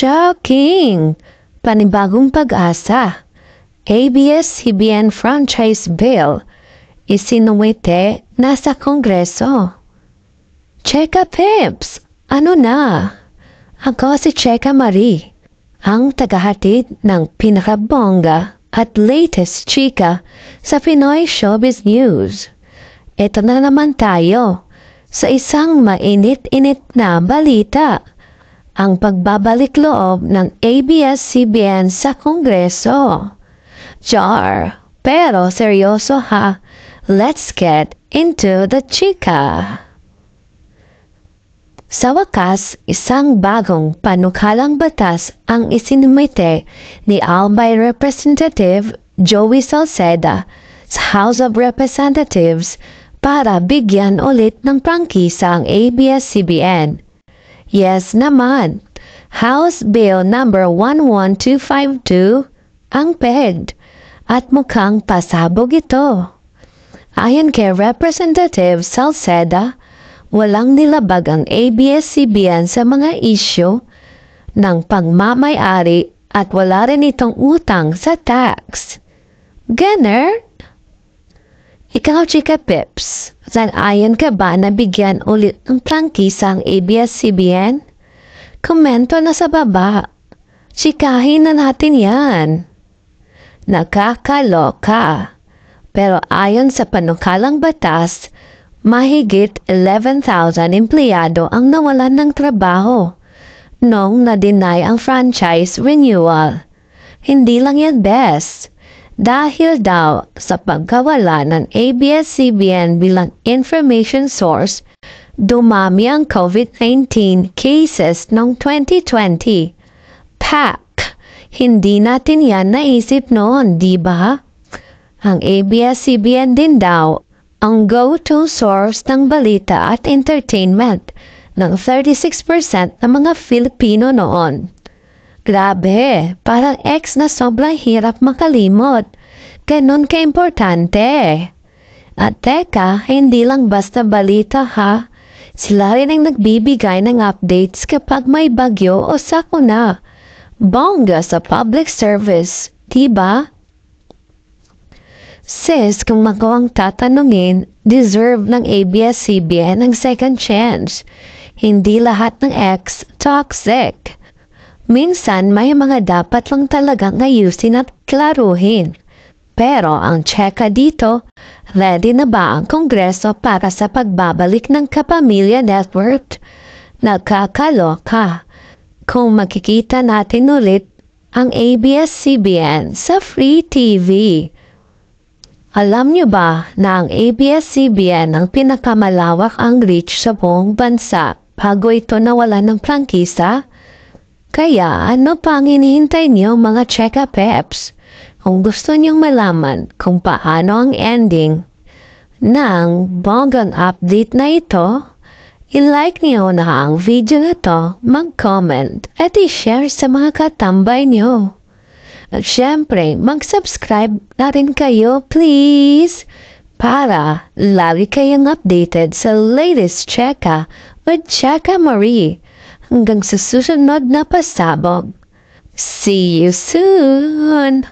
Shocking! Panibagong pag-asa. ABS-CBN franchise bill isinuwite na sa Kongreso. Cheka Pips! Ano na? Ako si Cheka Marie, ang tagahatid ng pinakabongga at latest chika sa Pinoy Showbiz News. Ito na naman tayo sa isang mainit-init na balita. Ang pagbabalik loob ng ABS-CBN sa Kongreso. Jar, pero seryoso ha. Let's get into the chika. Sa wakas, isang bagong panukalang batas ang isinumite ni Albay Representative Joey Salceda sa House of Representatives para bigyan ulit ng prangkisa ang ABS-CBN. Yes naman, House Bill number 11252 ang pegged at mukhang pasabog ito. Ayon kay Representative Salceda, walang nilabag ang ABS-CBN sa mga isyu ng pagmamay-ari at wala rin itong utang sa tax. Ganner? Ikaw, Chika Pips, ayon ka ba na bigyan ulit ng prangkisa ang ABS-CBN? Komento na sa baba. Chikahin na natin yan. Nakakaloka. Pero ayon sa panukalang batas, mahigit 11,000 empleyado ang nawalan ng trabaho nung na-deny ang franchise renewal. Hindi lang yan best. Dahil daw sa pagkawala ng ABS-CBN bilang information source, dumami ang COVID-19 cases noong 2020. Pak! Hindi natin yan naisip noon, di ba? Ang ABS-CBN din daw ang go-to source ng balita at entertainment ng 36% ng mga Filipino noon. Grabe, parang ex na sobrang hirap makalimot. Ganon ka-importante. At teka, hindi lang basta balita ha. Sila rin ang nagbibigay ng updates kapag may bagyo o sakuna. Bongga sa public service, diba? Sis, kung magawang tatanungin, deserve ng ABS-CBN ang second chance. Hindi lahat ng ex toxic. Minsan may mga dapat lang talagang ayusin at klaruhin. Pero ang cheka dito, ready na ba ang Kongreso para sa pagbabalik ng Kapamilya Network? Nakakaloka. Kung makikita natin ulit ang ABS-CBN sa Free TV. Alam nyo ba na ang ABS-CBN ang pinakamalawak ang reach sa buong bansa bago ito nawalan ng prangkisa? Kaya ano pang hinihintay niyo mga Cheka Peps? Kung gusto niyong malaman kung paano ang ending ng bonggang update na ito, i-like niyo na ang video na to, mag-comment at i-share sa mga katambay niyo. At syempre, mag-subscribe na rin kayo please para lagi kayong updated sa latest Cheka with Cheka Marie. Hanggang sa susunod na pasabog. See you soon!